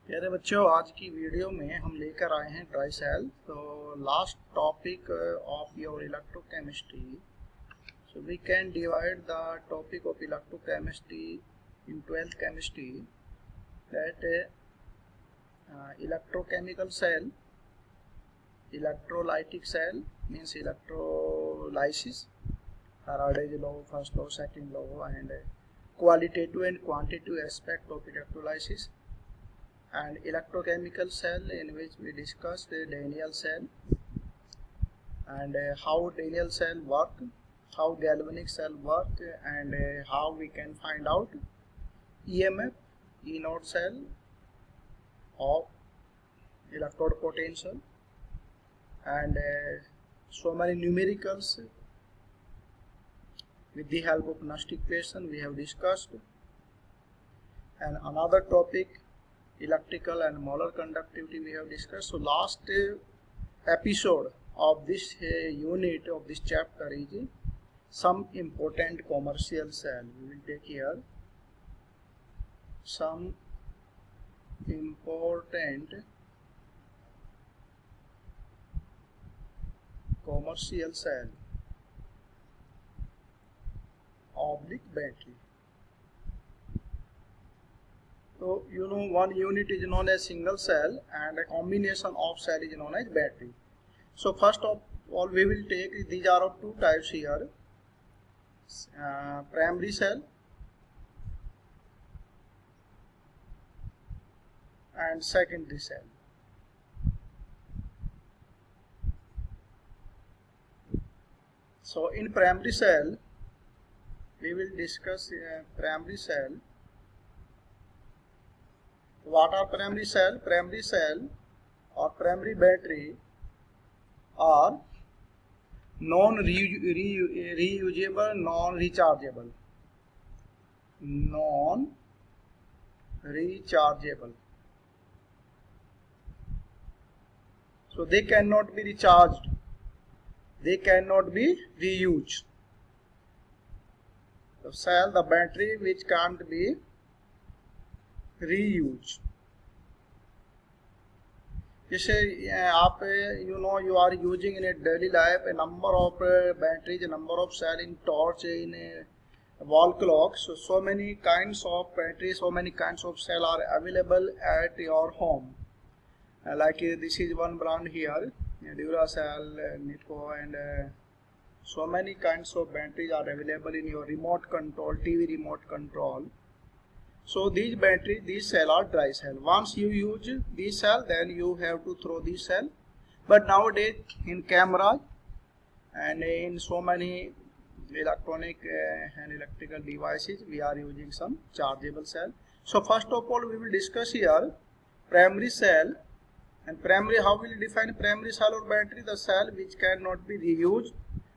प्यारे बच्चों, आज की वीडियो में हम लेकर आए हैं ड्राई सेल। तो last topic of your electrochemistry, so we can divide the topic of electrochemistry in 12th chemistry, that electrochemical cell, electrolytic cell means electrolysis, Faraday's law, first law, second law, and qualitative and quantitative aspect of electrolysis, and electrochemical cell, in which we discussed the Daniell cell and how Daniell cell work, how galvanic cell work, and how we can find out EMF, E naught cell of electrode potential, and so many numericals with the help of Nernst equation we have discussed. And another topic, electrical and molar conductivity, we have discussed. So last episode of this unit of this chapter is some important commercial cell. We will take here some important commercial cell oblique battery. So you know, one unit is known as single cell and a combination of cell is known as battery. So first of all, we will take, these are of two types here, primary cell and secondary cell. So in primary cell, we will discuss primary cell. What are primary cell? Primary cell or primary battery are non-reusable, non-rechargeable. Non-rechargeable. So they cannot be recharged. They cannot be reused. The cell, the battery which can't be reused. जैसे आप you are using in a daily life a number of batteries, a number of cell in torch, in a wall clock. So many kinds of batteries, so many kinds of cell are available at your home. Like this is one brand here, Duracell, Nipo, and so many kinds of batteries are available in your remote control, TV remote control. So these batteries, these cell are dry cell. Once you use this cell, then you have to throw this cell. But nowadays in camera and in so many electronic and electrical devices, we are using some chargeable cell. So first of all, we will discuss here primary cell. And primary, how will you define primary cell or battery? The cell which cannot be reused.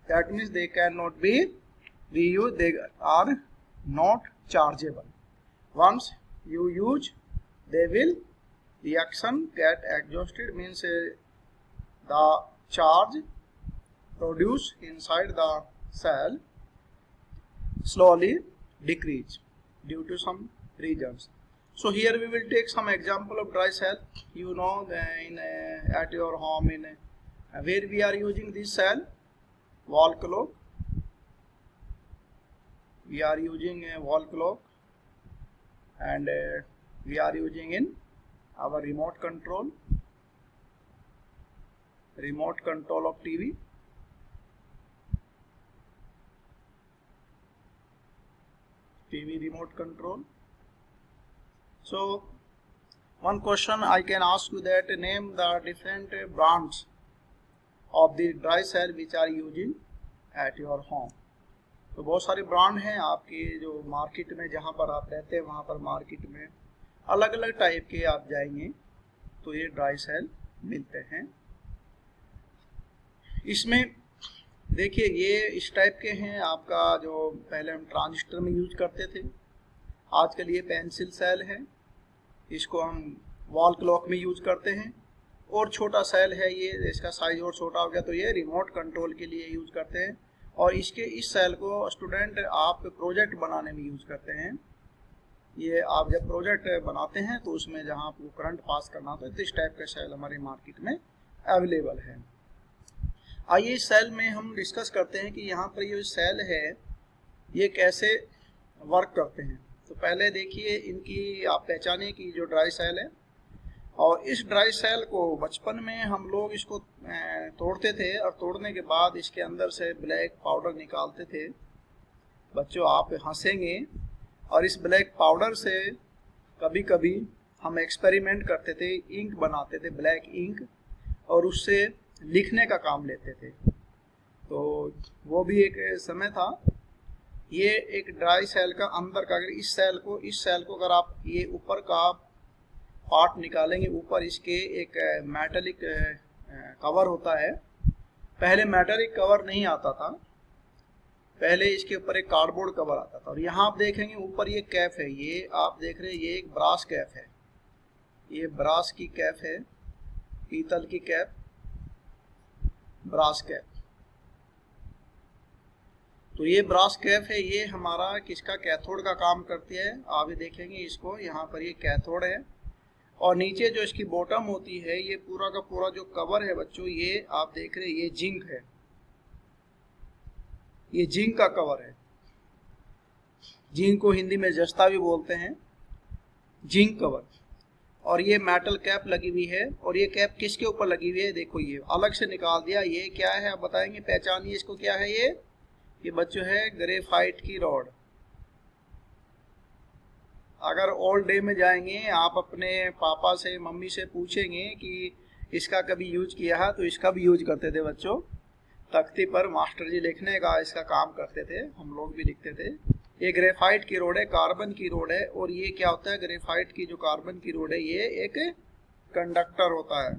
That means they cannot be reused. They are not chargeable. Once you use, they will reaction get exhausted, means the charge produced inside the cell slowly decrease due to some reasons. So here we will take some example of dry cell. You know, in at your home, in where we are using this cell, wall clock. We are using a wall clock, and we are using in our remote control of TV. TV remote control. So one question I can ask you, that name the different brands of the dry cell which are using at your home. तो बहुत सारे brand हैं आपके जो market में, जहाँ पर आप रहते हैं वहाँ पर मार्केट में अलग अलग टाइप के आप जाएंगे तो ये ड्राई सेल मिलते हैं। इसमें देखिए, ये इस टाइप के हैं आपका, जो पहले हम ट्रांजिस्टर में यूज करते थे, आजकल ये पेंसिल सेल है, इसको हम वॉल क्लॉक में यूज करते हैं। और छोटा सेल है ये, इसका साइज और छोटा हो गया, तो ये रिमोट कंट्रोल के लिए यूज करते हैं। और इस सेल को स्टूडेंट आप प्रोजेक्ट बनाने में यूज करते हैं। ये आप जब प्रोजेक्ट बनाते हैं तो उसमें जहाँ आपको करंट पास करना होता है तो इस टाइप का सेल हमारे मार्केट में अवेलेबल है। आइए इस सेल में हम डिस्कस करते हैं कि यहाँ पर ये सेल है ये कैसे वर्क करते हैं। तो पहले देखिए इनकी आप पहचानिए कि जो ड्राई सेल है, और इस ड्राई सेल को बचपन में हम लोग इसको तोड़ते थे और तोड़ने के बाद इसके अंदर से ब्लैक पाउडर निकालते थे। बच्चों आप हंसेंगे, और इस ब्लैक पाउडर से कभी कभी हम एक्सपेरिमेंट करते थे, इंक बनाते थे, ब्लैक इंक, और उससे लिखने का काम लेते थे। तो वो भी एक समय था। ये एक ड्राई सेल का अंदर का, अगर इस सेल को अगर आप ये ऊपर का पार्ट निकालेंगे, ऊपर इसके एक मेटालिक कवर होता है। पहले मेटालिक कवर नहीं आता था, पहले इसके ऊपर एक कार्डबोर्ड कवर आता था। और यहाँ आप देखेंगे ऊपर ये कैप है, ये आप देख रहे हैं ये एक ब्रास कैप है, ये ब्रास की कैप है, पीतल की कैप, ब्रास कैप। तो ये ब्रास कैप है, ये हमारा किसका कैथोड का काम करती है। आप ये देखेंगे इसको, यहाँ पर ये कैथोड है, और नीचे जो इसकी बॉटम होती है, ये पूरा का पूरा जो कवर है बच्चों, ये आप देख रहे हैं ये जिंक है, ये जिंक का कवर है। जिंक को हिंदी में जस्ता भी बोलते हैं, जिंक कवर। और ये मेटल कैप लगी हुई है, और ये कैप किसके ऊपर लगी हुई है, देखो ये अलग से निकाल दिया। ये क्या है आप बताएंगे, पहचानिए इसको, क्या है ये बच्चों है ग्रेफाइट की रॉड। अगर ओल्ड डे में जाएंगे आप अपने पापा से मम्मी से पूछेंगे कि इसका कभी यूज किया है, तो इसका भी यूज करते थे बच्चों। तख्ती पर मास्टर जी लिखने का इसका काम करते थे, हम लोग भी लिखते थे। ये ग्रेफाइट की रोड है, कार्बन की रोड है। और ये क्या होता है, ग्रेफाइट की जो कार्बन की रोड है ये एक कंडक्टर होता है,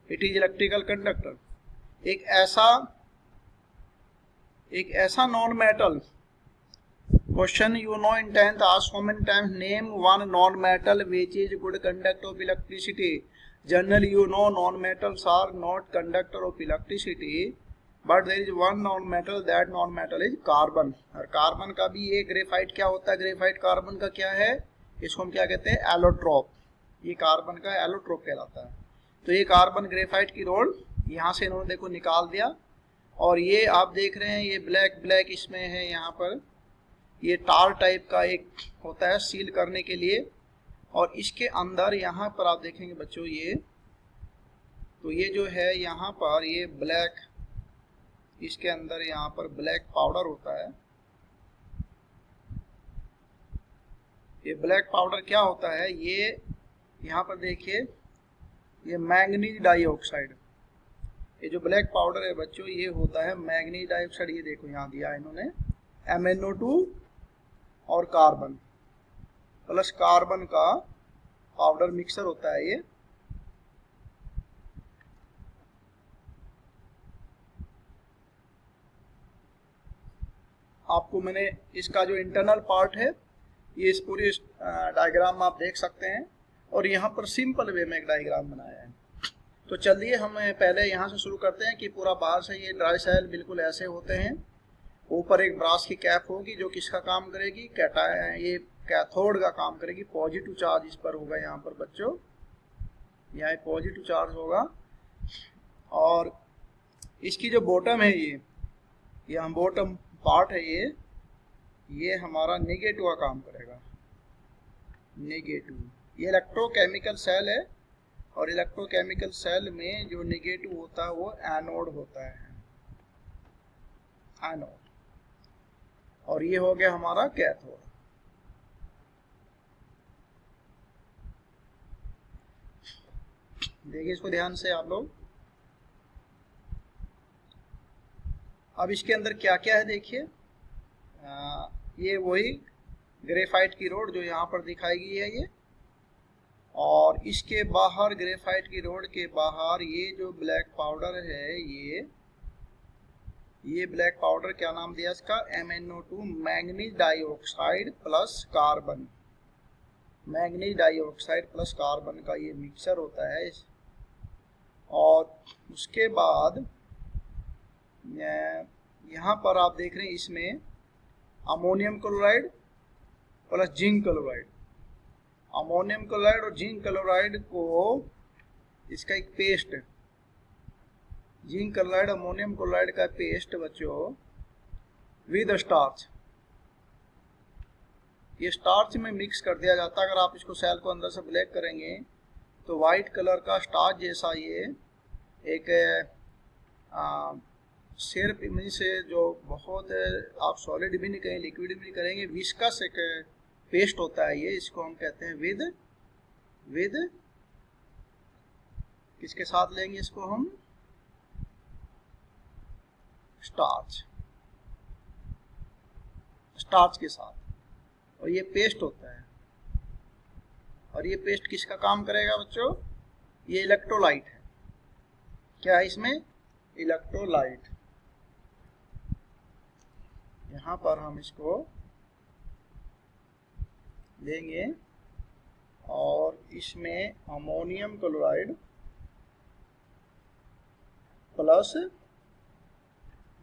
इट इज इलेक्ट्रिकल कंडक्टर। एक ऐसा non metal, question you know in 10th asked how many times name one non-metal which is good conductor of electricity. Generally you know non-metals are not conductor of electricity, but there is one non-metal, that non-metal is carbon. और carbon का भी ये graphite क्या होता है, graphite carbon का क्या है, इसको हम क्या कहते हैं, एलोट्रोप। ये कार्बन का एलोट्रोप कहलाता है। तो ये कार्बन ग्रेफाइट की रोड यहाँ से इन्होंने देखो निकाल दिया। और ये आप देख रहे हैं ये ब्लैक इसमें है, यहाँ पर ये टार टाइप का एक होता है सील करने के लिए। और इसके अंदर यहाँ पर आप देखेंगे बच्चों ये, तो ये जो है यहाँ पर ये ब्लैक, इसके अंदर यहाँ पर ब्लैक पाउडर होता है। ये ब्लैक पाउडर क्या होता है, ये यहाँ पर देखिए ये मैंगनीज डाइऑक्साइड, ये जो ब्लैक पाउडर है बच्चों ये होता है मैंगनीज डाइऑक्साइड। ये देखो यहाँ दिया है इन्होंने, MnO2 और कार्बन प्लस कार्बन का पाउडर मिक्सर होता है ये। आपको मैंने इसका जो इंटरनल पार्ट है ये इस पूरी डायग्राम में आप देख सकते हैं, और यहाँ पर सिंपल वे में एक डायग्राम बनाया है। तो चलिए हम पहले यहाँ से शुरू करते हैं कि पूरा बाहर से ये ड्राई सेल बिल्कुल ऐसे होते हैं। ऊपर एक ब्रास की कैप होगी जो किसका काम करेगी, ये कैथोड का काम करेगी, पॉजिटिव चार्ज इस पर होगा यहाँ पर बच्चों, यहाँ पॉजिटिव चार्ज होगा। और इसकी जो बॉटम है ये हम बॉटम पार्ट है ये हमारा नेगेटिव का काम करेगा, नेगेटिव। ये इलेक्ट्रोकेमिकल सेल है, और इलेक्ट्रोकेमिकल सेल में जो नेगेटिव होता है वो एनोड होता है, एनोड। और ये हो गया हमारा कैथोड। देखिए इसको ध्यान से आप लोग। अब इसके अंदर क्या क्या है देखिए, ये वही ग्रेफाइट की रोड जो यहाँ पर दिखाई गई है ये, और इसके बाहर ग्रेफाइट की रोड के बाहर ये जो ब्लैक पाउडर है ये ब्लैक पाउडर क्या नाम दिया इसका, MnO2 manganese dioxide plus carbon, manganese dioxide plus carbon का ये मिक्सचर होता है। और उसके बाद यहाँ पर आप देख रहे हैं इसमें ammonium chloride plus zinc chloride. Ammonium chloride और जिंक क्लोराइड को, इसका एक paste, zinc chloride ammonium chloride का पेस्ट बच्चों विद स्टार्च, ये स्टार्च में मिक्स कर दिया जाता है। अगर आप इसको सेल को अंदर से ब्लैक करेंगे तो वाइट कलर का स्टार्च जैसा ये एक सिर्फ इमेज से जो बहुत आप सॉलिड भी नहीं कहेंगे, लिक्विड भी नहीं करेंगे, विस्कस एक पेस्ट होता है ये, इसको हम कहते हैं विद किसके साथ लेंगे इसको हम, स्टार्च के साथ, और ये पेस्ट होता है। और ये पेस्ट किसका काम करेगा बच्चों, ये इलेक्ट्रोलाइट है। क्या है इसमें, इलेक्ट्रोलाइट। यहां पर हम इसको लेंगे और इसमें ammonium chloride plus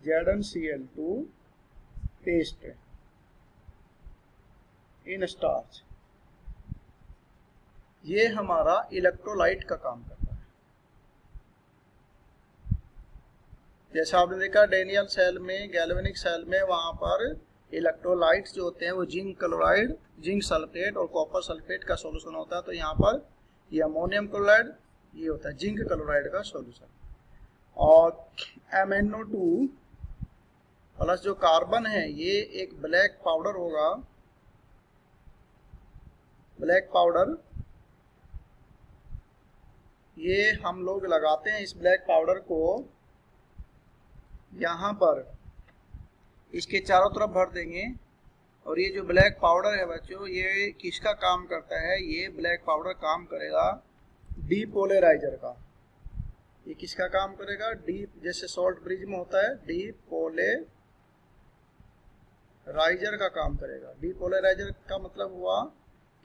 ZnCl2 paste in starch, ये हमारा इलेक्ट्रोलाइट का काम करता है। जैसा आपने देखा डेनियल सेल में, गैल्वेनिक सेल में, वहां पर इलेक्ट्रोलाइट्स जो होते हैं वो जिंक क्लोराइड, जिंक सल्फेट और कॉपर सल्फेट का सॉल्यूशन होता है। तो यहाँ पर ये अमोनियम क्लोराइड, ये होता है जिंक क्लोराइड का सॉल्यूशन। और MnO2 प्लस जो कार्बन है ये एक ब्लैक पाउडर होगा, ब्लैक पाउडर, ये हम लोग लगाते हैं इस ब्लैक पाउडर को यहाँ पर इसके चारों तरफ भर देंगे। और ये जो ब्लैक पाउडर है बच्चों, ये किसका काम करता है, ये ब्लैक पाउडर काम करेगा डीपोलराइजर का। ये किसका काम करेगा, डी, जैसे सॉल्ट ब्रिज में होता है, डीपोलराइजर का काम करेगा। डीपोलराइजर का मतलब हुआ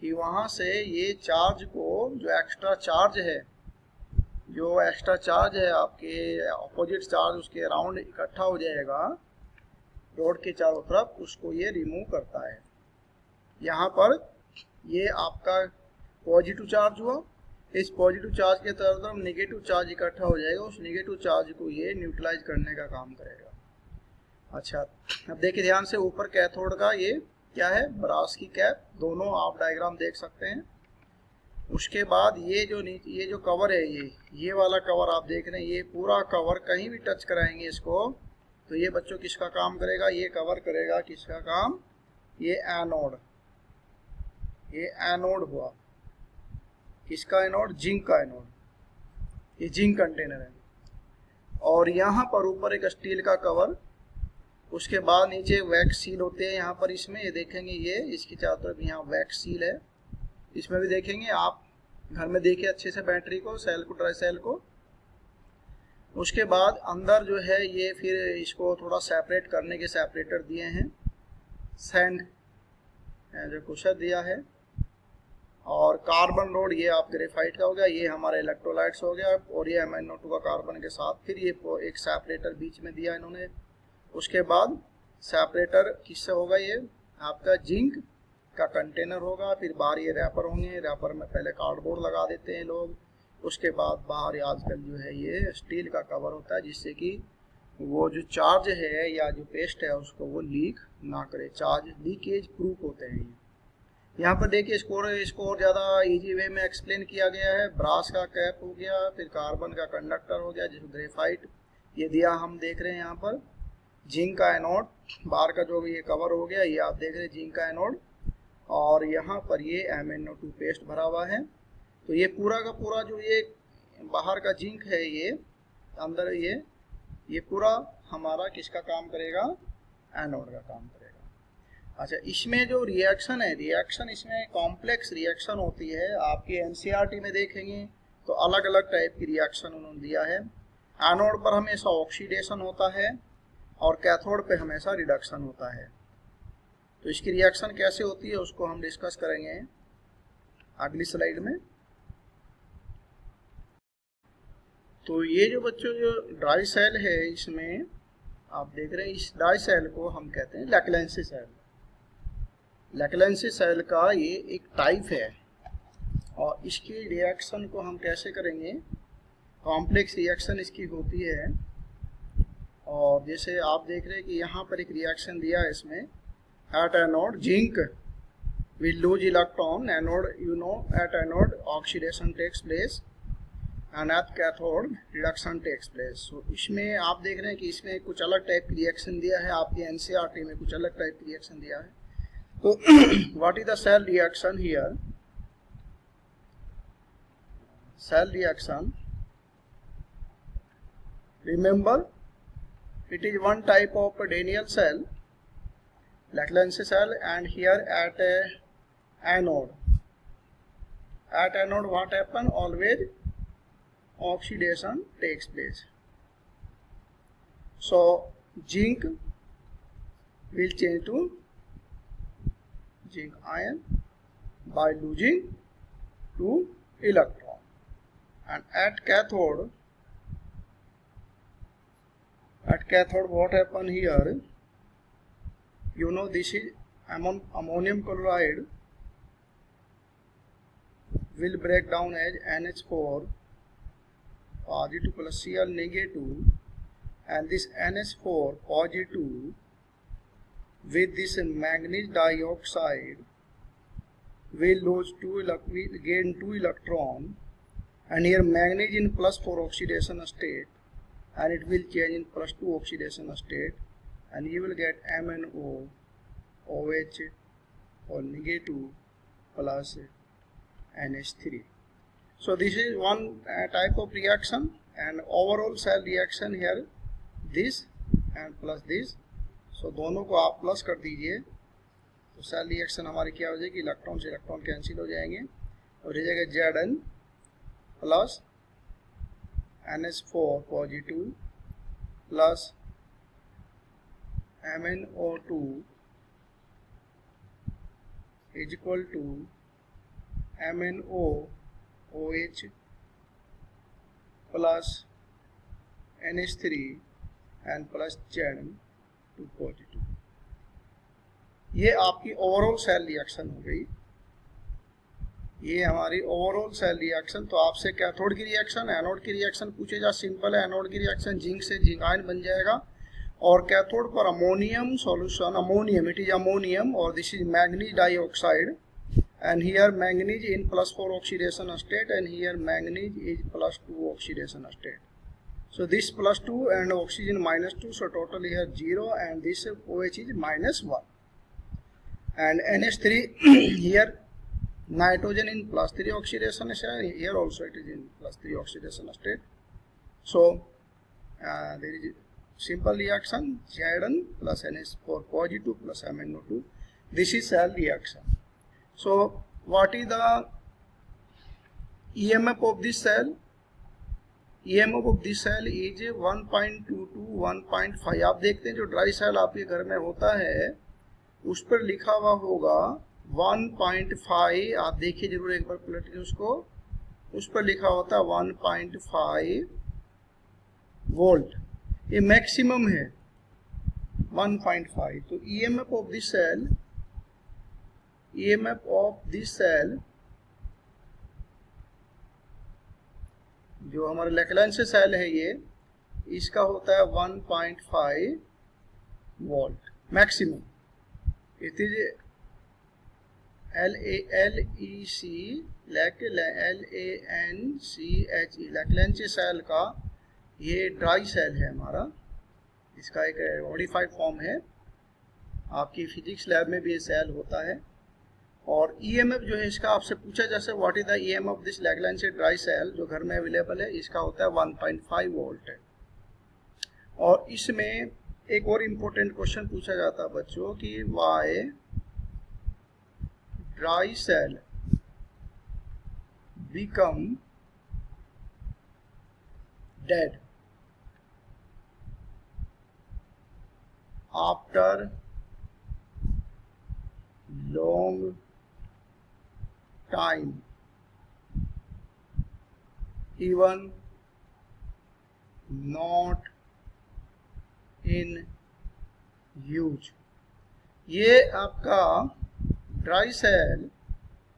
कि वहां से ये चार्ज को, जो एक्स्ट्रा चार्ज है, जो एक्स्ट्रा चार्ज है आपके अपोजिट चार्ज उसके अराउंड इकट्ठा हो जाएगा रोड के चारों तरफ, उसको ये रिमूव करता है। यहाँ पर ये आपका पॉजिटिव चार्ज हुआ, इस पॉजिटिव चार्ज के तरफ नेगेटिव चार्ज इकट्ठा हो जाएगा, उस नेगेटिव चार्ज को ये न्यूट्रलाइज करने का काम करेगा। अच्छा, अब देखिए ध्यान से, ऊपर कैथोड का ये क्या है, ब्रास की कैप, दोनों आप डायग्राम देख सकते हैं। उसके बाद ये जो नीचे ये जो कवर है, ये वाला कवर आप देख रहे हैं, ये पूरा कवर कहीं भी टच कराएंगे इसको तो ये बच्चों किसका काम करेगा, ये कवर करेगा किसका काम, ये एनोड, ये एनोड हुआ। किसका एनोड, जिंक का एनोड, ये जिंक कंटेनर है। और यहाँ पर ऊपर एक स्टील का कवर, उसके बाद नीचे वैक्स सील होते हैं यहाँ पर, इसमें ये देखेंगे, ये इसकी चारों तरफ यहाँ वैक्स सील है, इसमें भी देखेंगे आप, घर में देखिए अच्छे से बैटरी को, सेल को, ड्राई सेल को। उसके बाद अंदर जो है ये फिर इसको थोड़ा सेपरेट करने के सेपरेटर दिए हैं, सैंड जो कुशर दिया है, और कार्बन रोड ये आप ग्रेफाइट का हो गया, ये हमारा इलेक्ट्रोलाइट्स हो गया, और ये MnO2 का कार्बन के साथ फिर ये एक सेपरेटर बीच में दिया इन्होंने। उसके बाद सेपरेटर किससे होगा, ये आपका जिंक का कंटेनर होगा, फिर बाहर ये रैपर होंगे, रैपर में पहले कार्डबोर्ड लगा देते हैं लोग, उसके बाद बाहर आजकल जो है ये स्टील का कवर होता है, जिससे कि वो जो चार्ज है या जो पेस्ट है उसको वो लीक ना करे, चार्ज लीकेज प्रूफ होते हैं ये। यहाँ पर देखिए इसको और ज़्यादा इजी वे में एक्सप्लेन किया गया है। ब्रास का कैप हो गया, फिर कार्बन का कंडक्टर हो गया जिसको ग्रेफाइट ये दिया हम देख रहे हैं यहाँ पर, जिंक का एनोड, बाहर का जो भी ये कवर हो गया ये आप देख रहे हैं जिंक का एनोड, और यहाँ पर ये MnO2 पेस्ट भरा हुआ है। तो ये पूरा का पूरा जो ये बाहर का जिंक है, ये अंदर ये पूरा हमारा किसका काम करेगा, एनोड का काम करेगा। अच्छा, इसमें जो रिएक्शन है, रिएक्शन इसमें कॉम्प्लेक्स रिएक्शन होती है। आपके NCERT में देखेंगे तो अलग अलग टाइप की रिएक्शन उन्होंने दिया है। एनोड पर हमेशा ऑक्सीडेशन होता है और कैथोड पे हमेशा रिडक्शन होता है। तो इसकी रिएक्शन कैसे होती है उसको हम डिस्कस करेंगे अगली स्लाइड में। तो ये जो बच्चों जो ड्राई सेल है, इसमें आप देख रहे हैं, इस ड्राई सेल को हम कहते हैं लैक्रेंसी सेल। लैक्रेंसी सेल का ये एक टाइप है और इसकी रिएक्शन को हम कैसे करेंगे, कॉम्प्लेक्स रिएक्शन इसकी होती है। और जैसे आप देख रहे हैं कि यहाँ पर एक रिएक्शन दिया है इसमें, at anode zinc will lose electron, anode you know at anode oxidation takes place and at cathode reduction takes place। so इसमें आप देख रहे हैं कि इसमें कुछ अलग टाइप की रिएक्शन दिया है, आपके एनसीईआरटी में कुछ अलग टाइप की रिएक्शन दिया है। तो what is the cell reaction here, cell reaction remember it is one type of Daniell cell, Laclancy cell, and here at anode what happen, always oxidation takes place। so zinc will change to zinc ion by losing 2 electron, and at cathode what happen here, you know this is ammonium chloride will break down as NH4 positive plus Cl negative, and this NH4 positive with this manganese dioxide will lose will gain 2 electron, and here manganese in +4 oxidation state, and it will change in +2 oxidation state, and you will get MnO OH or negative plus NH3। so this is one type of reaction, and overall cell reaction here this and plus this, so दोनों को आप plus कर दीजिए तो cell reaction हमारी क्या हो जाएगी, इलेक्ट्रॉन से इलेक्ट्रॉन कैंसिल हो जाएंगे और ये जाएगा Zn plus NH4 positive plus MnO2 is equal to MnO OH plus NH3 and plus Zn2 positive. ये आपकी ओवरऑल सेल रिएक्शन हो गई, ये हमारी ओवरऑल सेल रिएक्शन। तो आपसे कैथोड की रिएक्शन, एनोड की रिएक्शन पूछे जा, सिंपल है। एनोड की रिएक्शन जिंक से जिंक आयन बन जाएगा, और कैथोड पर ammonium solution, ammonium, it is ammonium और this is manganese dioxide, and here manganese in +4 oxidation state, and here manganese is +2 oxidation state. so this +2 and oxygen -2, so total here 0, and this OH is -1, and NH3 here nitrogen in +3 oxidation state, here also it is in +3 oxidation state। so there is simple reaction Zn plus NH4 positive plus MnO2, this is cell reaction। so what is the EMF of this cell, EMF of this cell is 1.2 to 1.5। आप देखते हैं जो dry cell आपके घर में होता है उस पर लिखा हुआ होगा 1.5, आप देखिए जरूर एक बार पलट के उसको, उस पर लिखा होता है 1.5 वोल्ट, ये मैक्सिमम है 1.5। तो EMF of this cell, EMF of this cell जो हमारा लैक्रेंसी सेल है ये, इसका होता है 1.5 volt maximum. It is LANCHE Leclanche cell का ये ड्राई सेल है हमारा, इसका एक मॉडिफाइड फॉर्म है, आपकी फिजिक्स लैब में भी ये सेल होता है। और EMF जो है इसका आपसे पूछा जैसे what is the EMF of this Leclanche dry cell जो घर में अवेलेबल है, इसका होता है 1.5 वोल्ट है। और इसमें एक और इम्पोर्टेंट क्वेश्चन पूछा जाता है बच्चों कि why dry cell become dead after long time even not in use। ये आपका ड्राई सेल,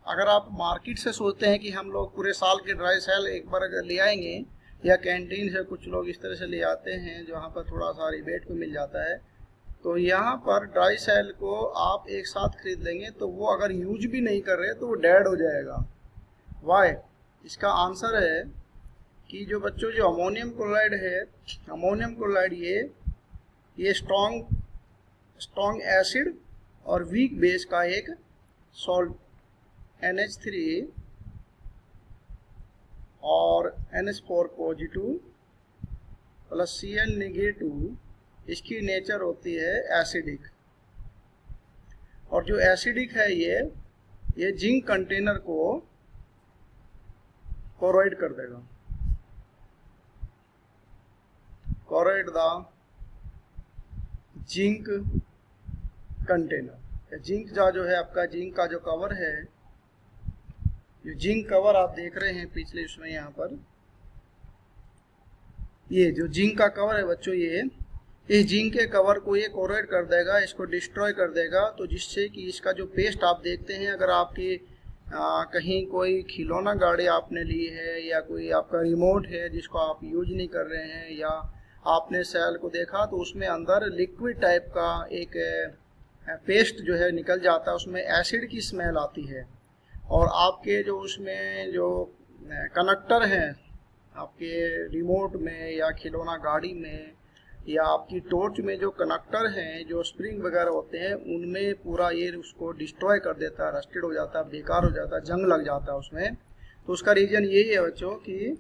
अगर आप मार्केट से सोचते हैं कि हम लोग पूरे साल के ड्राई सेल एक बार अगर ले आएंगे, या कैंटीन से कुछ लोग इस तरह से ले आते हैं जहाँ पर थोड़ा सा रिबेट पे मिल जाता है, तो यहाँ पर ड्राई सेल को आप एक साथ खरीद लेंगे तो वो अगर यूज भी नहीं कर रहे तो वो डेड हो जाएगा। वाई? इसका आंसर है कि जो बच्चों जो अमोनियम क्लोराइड है, अमोनियम क्लोराइड ये स्ट्रॉन्ग एसिड और वीक बेस का एक सॉल्ट NH3 और NH4 positive plus Cl negative, इसकी नेचर होती है एसिडिक। और जो एसिडिक है ये जिंक कंटेनर को कोरोइड कर देगा, choroid the zinc container. Zinc जो है आपका जिंक का जो कवर है, जो जिंक कवर आप देख रहे हैं पिछले इसमें यहाँ पर, ये जो जिंक का कवर है बच्चों, ये जिंक के कवर को ये कोरोइड कर देगा, इसको डिस्ट्रॉय कर देगा। तो जिससे कि इसका जो पेस्ट आप देखते हैं, अगर आपकी कहीं कोई खिलौना गाड़ी आपने ली है या कोई आपका रिमोट है जिसको आप यूज नहीं कर रहे हैं, या आपने सेल को देखा तो उसमें अंदर लिक्विड टाइप का एक पेस्ट जो है निकल जाता है, उसमें एसिड की स्मेल आती है। और आपके जो उसमें जो कनेक्टर हैं आपके रिमोट में या खिलौना गाड़ी में या आपकी टॉर्च में, जो कनेक्टर हैं जो स्प्रिंग वगैरह होते हैं, उनमें पूरा ये उसको डिस्ट्रॉय कर देता है, रस्टेड हो जाता है, बेकार हो जाता है, जंग लग जाता है उसमें। तो उसका रीज़न यही है बच्चों कि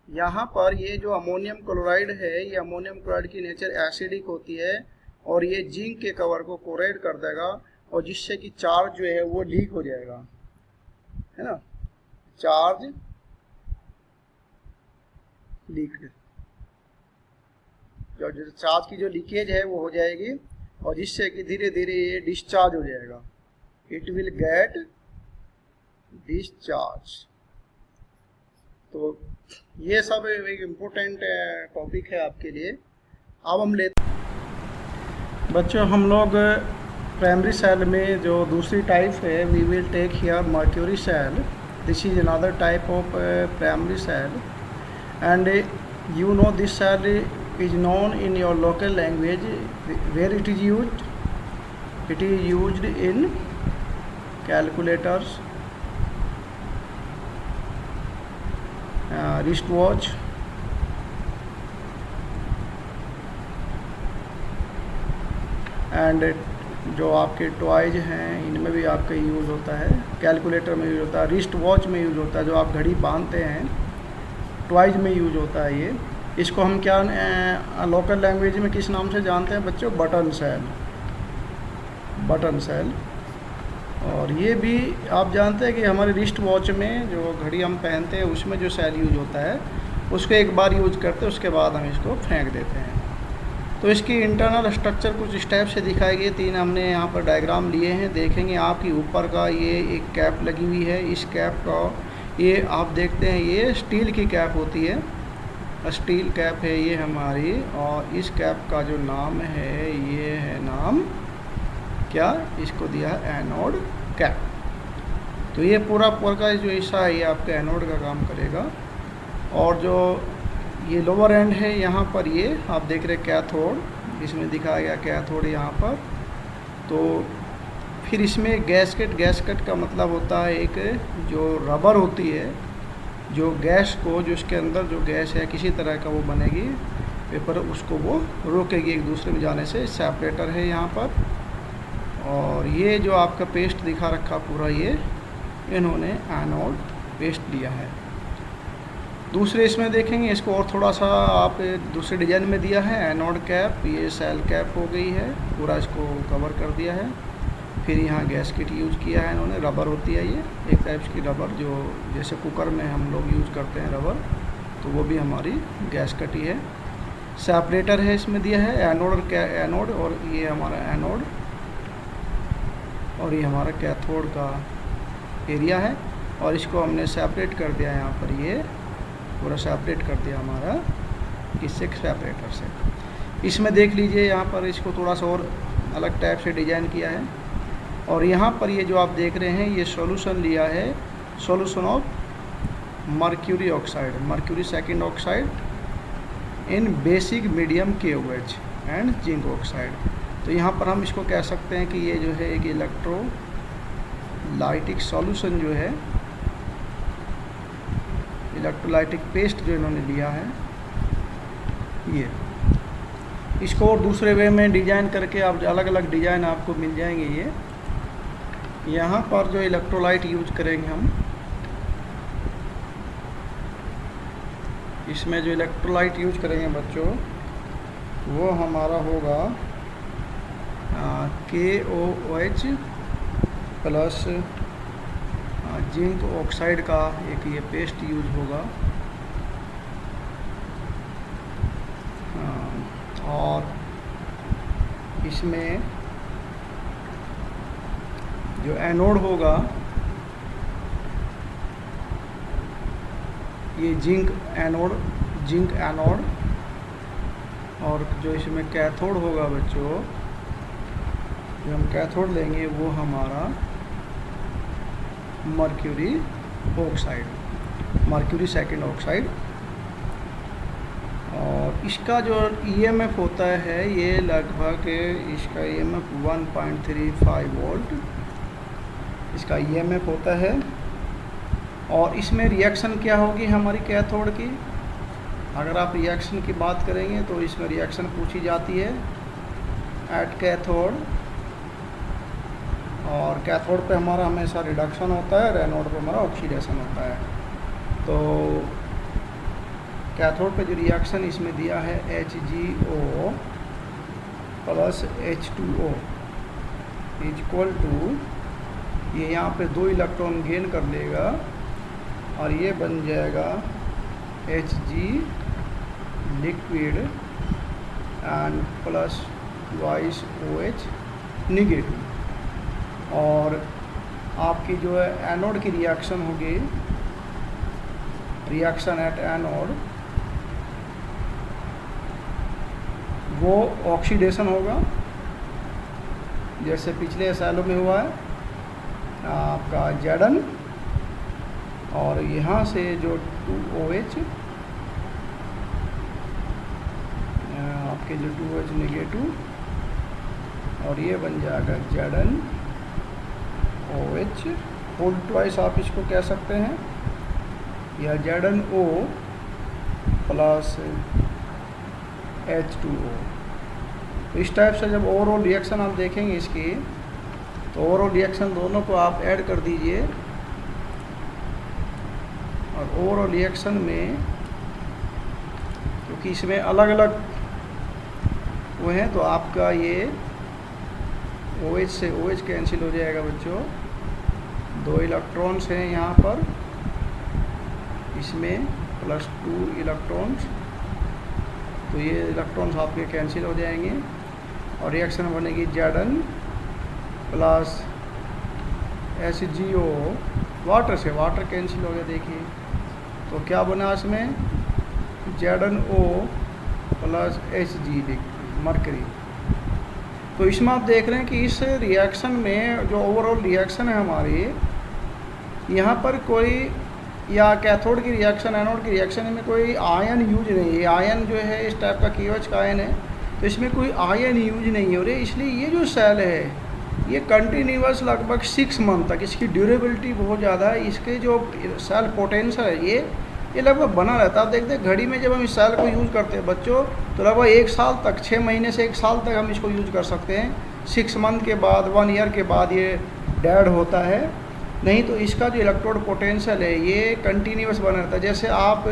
यहाँ पर ये जो अमोनियम क्लोराइड है, ये अमोनियम क्लोराइड की नेचर एसिडिक होती है और ये जिंक के कवर को कोरोइड कर देगा, और जिससे कि चार्ज जो है वो लीक हो जाएगा, है ना, चार्ज लीक, जो चार्ज की जो लीकेज है वो हो जाएगी, और जिससे कि धीरे धीरे ये डिस्चार्ज हो जाएगा, इट विल गेट डिस्चार्ज। तो ये सब एक इम्पोर्टेंट टॉपिक है आपके लिए। अब हम लेते बच्चों, हम लोग प्राइमरी सेल में जो दूसरी टाइप है, we will take here mercury cell. This is another type of primary cell, and you know this cell is known in your local language. Where it is used? It is used in calculators, wristwatch, and जो आपके toys हैं इनमें भी आपका use होता है, calculator में use होता है, रिस्ट वॉच में यूज़ होता है, जो आप घड़ी बांधते हैं, टॉयज में यूज होता है ये। इसको हम क्या लोकल लैंग्वेज में किस नाम से जानते हैं बच्चों? Button cell, button cell. और ये भी आप जानते हैं कि हमारे रिस्ट वॉच में जो घड़ी हम पहनते हैं उसमें जो सेल यूज होता है, उसको एक बार यूज करते हैं, उसके बाद हम इसको फेंक देते हैं। तो इसकी इंटरनल स्ट्रक्चर कुछ इस टाइप से दिखाई गई, 3 हमने यहाँ पर डायग्राम लिए हैं। देखेंगे आपकी ऊपर का ये एक कैप लगी हुई है, इस कैप का ये आप देखते हैं ये स्टील की कैप होती है, स्टील कैप है ये हमारी। और इस कैप का जो नाम है ये है नाम क्या, इसको दिया है एनोड कैप। तो ये पूरा का जो हिस्सा है ये आपका एनोड का काम करेगा। और जो ये लोअर एंड है यहाँ पर ये आप देख रहे कैथोड, इसमें दिखाया गया कैथोड यहाँ पर। तो फिर इसमें गैसकेट का मतलब होता है एक जो रबर होती है, जो गैस को, जो इसके अंदर जो गैस है किसी तरह का वो बनेगी पेपर, उसको वो रोकेगी एक दूसरे में जाने से। सेपरेटर है यहाँ पर। और ये जो आपका पेस्ट दिखा रखा पूरा, ये इन्होंने एनोड पेस्ट लिया है। दूसरे इसमें देखेंगे, इसको और थोड़ा सा आप दूसरे डिजाइन में दिया है एनोड कैप, ये सेल कैप हो गई है, पूरा इसको कवर कर दिया है। फिर यहाँ गैसकेट यूज किया है इन्होंने, रबर होती है ये एक टाइप की रबर, जो जैसे कुकर में हम लोग यूज करते हैं रबर, तो वो भी हमारी गैसकेट ही है। सेपरेटर है इसमें दिया है, एनोड और ये हमारा एनोड, और ये हमारा कैथोड का एरिया है। और इसको हमने सेपरेट कर दिया, यहाँ पर ये पूरा सेपरेट कर दिया हमारा इससे सेपरेटर से। इसमें देख लीजिए यहाँ पर इसको थोड़ा सा और अलग टाइप से डिज़ाइन किया है। और यहाँ पर ये जो आप देख रहे हैं ये सॉल्यूशन लिया है, solution of mercury oxide, mercury second oxide in basic medium KOH and zinc oxide. तो यहाँ पर हम इसको कह सकते हैं कि ये जो है एक इलेक्ट्रोलाइटिक सॉल्यूशन जो है, इलेक्ट्रोलाइटिक पेस्ट जो इन्होंने लिया है ये। इसको और दूसरे वे में डिजाइन करके आप अलग अलग डिजाइन आपको मिल जाएंगे। ये यहाँ पर जो इलेक्ट्रोलाइट यूज करेंगे हम, इसमें जो इलेक्ट्रोलाइट यूज करेंगे बच्चों वो हमारा होगा KOH प्लस जिंक ऑक्साइड का एक ये पेस्ट यूज होगा। और इसमें जो एनोड होगा ये जिंक एनोड, और जो इसमें कैथोड होगा बच्चों, जो हम कैथोड लेंगे वो हमारा mercury oxide, mercury second oxide. और इसका जो EMF होता है ये लगभग, इसका EMF 1.35 वोल्ट इसका EMF होता है। और इसमें रिएक्शन क्या होगी हमारी कैथोड की, अगर आप रिएक्शन की बात करेंगे तो इसमें रिएक्शन पूछी जाती है एट कैथोड, और कैथोड पे हमारा हमेशा रिडक्शन होता है, एनोड पे हमारा ऑक्सीडेशन होता है। तो कैथोड पे जो रिएक्शन इसमें दिया है HgO plus H2O is equal to, ये यहाँ पे 2 इलेक्ट्रॉन गेन कर लेगा और ये बन जाएगा Hg liquid and plus twice OH negative. और आपकी जो है एनोड की रिएक्शन होगी, रिएक्शन एट एनोड, वो ऑक्सीडेशन होगा जैसे पिछले सैलो में हुआ है आपका Zn, और यहाँ से जो 2OH आपके जो 2OH निगेटिव, और ये बन जाएगा ZnOH होल ट्वाइस आप इसको कह सकते हैं, या ZnO प्लस H2O। तो इस टाइप से जब ओवरऑल रिएक्शन आप देखेंगे इसकी, तो ओवरऑल रिएक्शन दोनों को आप ऐड कर दीजिए, और ओवरऑल रिएक्शन में क्योंकि इसमें अलग अलग वो हैं, तो आपका ये OH से OH कैंसिल हो जाएगा बच्चों। 2 इलेक्ट्रॉन्स हैं यहाँ पर, इसमें प्लस 2 इलेक्ट्रॉन्स, तो ये इलेक्ट्रॉन्स आपके कैंसिल हो जाएंगे और रिएक्शन बनेगी Zn प्लस HgO, वाटर से वाटर कैंसिल हो गया देखिए, तो क्या बना इसमें ZnO प्लस Hg मरकरी। तो इसमें आप देख रहे हैं कि इस रिएक्शन में जो ओवरऑल रिएक्शन है हमारी, यहाँ पर कोई या कैथोड की रिएक्शन एनोड की रिएक्शन में कोई आयन यूज नहीं है। आयन जो है इस टाइप का KOH का आयन है, तो इसमें कोई आयन यूज नहीं हो रही, इसलिए ये जो सेल है ये कंटिन्यूअस लगभग 6 मंथ तक इसकी ड्यूरेबिलिटी बहुत ज़्यादा है। इसके जो सेल पोटेंशियल है ये लगभग बना रहता है। आप देखते हैं घड़ी में जब हम इस सेल को यूज़ करते हैं बच्चों, तो लगभग 1 साल तक, 6 महीने से 1 साल तक हम इसको यूज़ कर सकते हैं। 6 मंथ के बाद, 1 ईयर के बाद ये डेड होता है। नहीं तो इसका जो इलेक्ट्रोड पोटेंशियल है ये कंटिन्यूअस बना रहता है। जैसे आप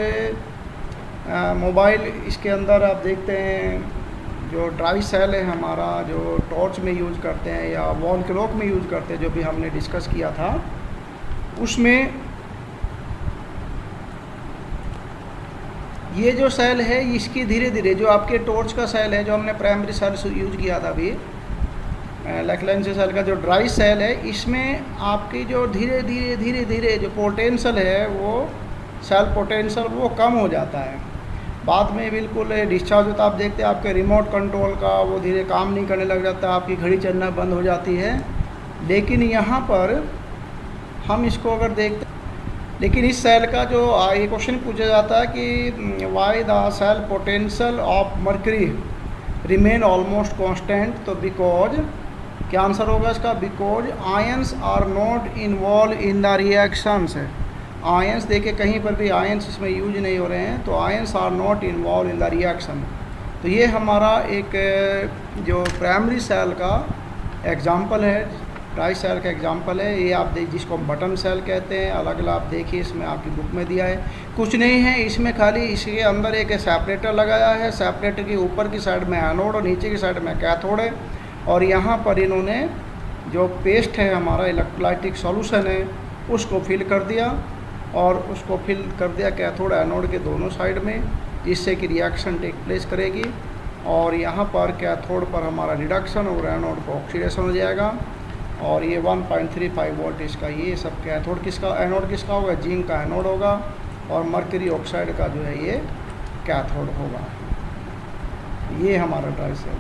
मोबाइल इसके अंदर आप देखते हैं जो ड्राई सेल है हमारा, जो टॉर्च में यूज़ करते हैं या वॉल क्लॉक में यूज़ करते हैं, जो भी हमने डिस्कस किया था, उसमें ये जो सेल है इसकी धीरे धीरे जो आपके टॉर्च का सेल है, जो हमने प्राइमरी सेल यूज़ किया था अभी, लैक्लेंसी सेल का जो ड्राई सेल है, इसमें आपकी जो धीरे धीरे जो पोटेंशियल है वो सेल पोटेंशियल वो कम हो जाता है। बाद में बिल्कुल डिस्चार्ज होता है। आप देखते हैं आपके रिमोट कंट्रोल का वो धीरे काम नहीं करने लग जाता है, आपकी घड़ी चलना बंद हो जाती है। लेकिन यहाँ पर हम इसको अगर देखते, लेकिन इस सेल का जो ये क्वेश्चन पूछा जाता है कि why the cell potential of mercury remain almost constant, तो बिकॉज क्या आंसर होगा इसका, because ions are not involve in the reactions. Ions देखिए कहीं पर भी आयंस इसमें यूज नहीं हो रहे हैं, तो ions are not involve in the reaction. तो ये हमारा एक जो प्राइमरी सेल का एग्जाम्पल है, ट्राई सेल का एग्जाम्पल है। ये आप देख जिसको हम बटन सेल कहते हैं, अलग अलग आप देखिए इसमें आपकी बुक में दिया है, कुछ नहीं है इसमें, खाली इसके अंदर एक सेपरेटर लगाया है। सेपरेटर के ऊपर की साइड में एनोड और नीचे की साइड में कैथोड है, और यहाँ पर इन्होंने जो पेस्ट है हमारा इलेक्ट्रोलाइटिक सॉल्यूशन है उसको फिल कर दिया, और उसको फिल कर दिया कैथोड एनोड के दोनों साइड में, जिससे कि रिएक्शन टेक प्लेस करेगी। और यहाँ पर कैथोड पर हमारा रिडक्शन और एनोड पर ऑक्सीडेशन हो जाएगा। और ये 1.35 वोल्ट इसका ये सब कैथोड किसका, एनोड किसका होगा, जिंक का एनोड होगा, और मर्करी ऑक्साइड का जो है ये कैथोड होगा। ये हमारा ट्राई सेल।